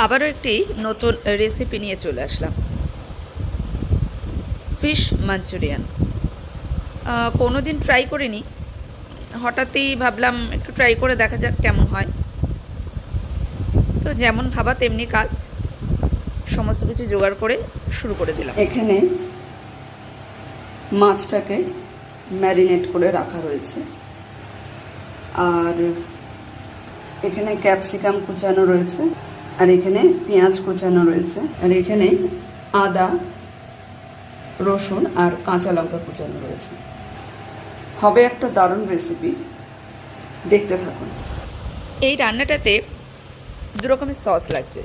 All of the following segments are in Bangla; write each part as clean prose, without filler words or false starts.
আবারও একটি নতুন রেসিপি নিয়ে চলে আসলাম, ফিশ মাঞ্চুরিয়ান। কোনো দিন ট্রাই করিনি, হঠাৎই ভাবলাম একটু ট্রাই করে দেখা যাক কেমন হয়। তো যেমন ভাবা তেমনি কাজ, সমস্ত কিছু জোগাড় করে শুরু করে দিলাম। এখানে মাছটাকে ম্যারিনেট করে রাখা রয়েছে, আর এখানে ক্যাপসিকাম কুচানো রয়েছে, আর এখানে পেঁয়াজ কুচানো রয়েছে, আর এখানে আদা, রসুন আর কাঁচা লঙ্কা কুচানো রয়েছে। হবে একটা দারুণ রেসিপি, দেখতে থাকুন। এই রান্নাটাতে দু রকমের সস লাগছে,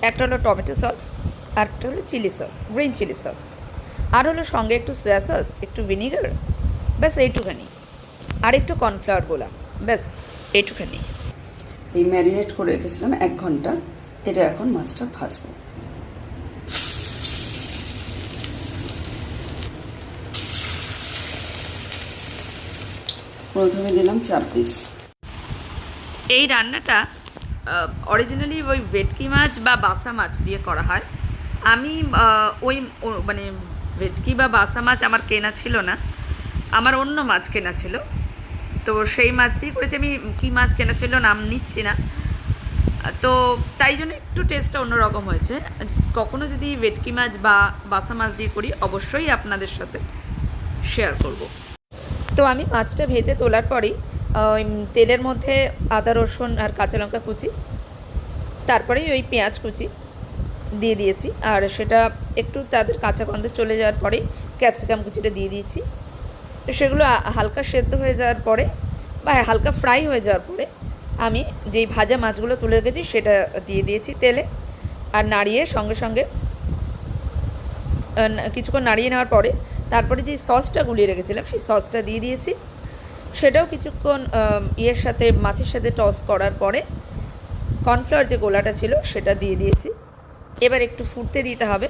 একটা হলো টমেটো সস, আর একটা হলো chilli sauce, green chilli sauce, আর হলো সঙ্গে একটু সয়া সস, একটু ভিনিগার, ব্যাস এইটুখানি, আর একটু কর্নফ্লাওয়ার গোলা, ব্যাস এইটুখানি। এই ম্যারিনেট করে রেখেছিলাম 1 ঘন্টা। এটা এখন মাছটা ভাজবো। প্রথমে দিলাম 4 পিস। এই রান্নাটা অরিজিনালি ওই ভেটকি মাছ বা বাসা মাছ দিয়ে করা হয়। আমি মানে ভেটকি বা বাসা মাছ আমার কেনা ছিল না, আমার অন্য মাছ কেনা ছিল, তো সেই মাছ দিয়ে করেছি। আমি কী মাছ কেনা ছিল নাম নিচ্ছি না, তো তাই জন্য একটু টেস্টটা অন্যরকম হয়েছে। কখনো যদি ভেটকি মাছ বা বাসা মাছ দিয়ে করি অবশ্যই আপনাদের সাথে শেয়ার করব। তো আমি মাছটা ভেজে তোলার পরেই তেলের মধ্যে আদা, রসুন আর কাঁচা লঙ্কা কুচি, তারপরেই ওই পেঁয়াজ কুচি দিয়ে দিয়েছি, আর সেটা একটু তাদের কাঁচা গন্ধ চলে যাওয়ার পরেই ক্যাপসিকাম কুচিটা দিয়ে দিয়েছি। তো সেগুলো হালকা সেদ্ধ হয়ে যাওয়ার পরে বা হালকা ফ্রাই হয়ে যাওয়ার পরে আমি যেই ভাজা মাছগুলো তুলে রেখেছি সেটা দিয়ে দিয়েছি তেলে, আর নাড়িয়ে সঙ্গে সঙ্গে কিছুক্ষণ নাড়িয়ে নেওয়ার পরে তারপরে যে সসটা গুলিয়ে রেখেছিলাম সেই সসটা দিয়ে দিয়েছি। সেটাও কিছুক্ষণ সাথে মাছের সাথে টস করার পরে কর্নফ্লাওয়ার যে গোলাটা ছিল সেটা দিয়ে দিয়েছি। এবার একটু ফুটতে দিতে হবে,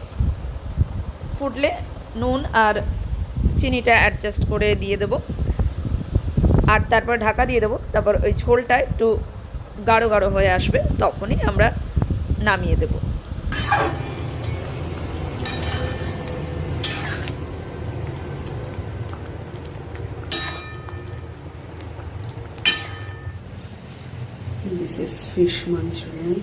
ফুটলে নুন আর চিনিটা অ্যাডজাস্ট করে দিয়ে দেবো, আর তারপর ঢাকা দিয়ে দেবো। তারপর ওই ঝোলটা একটু গাঢ় গাঢ় হয়ে আসবে, তখনই আমরা নামিয়ে দেবো। This is fish Manchurian.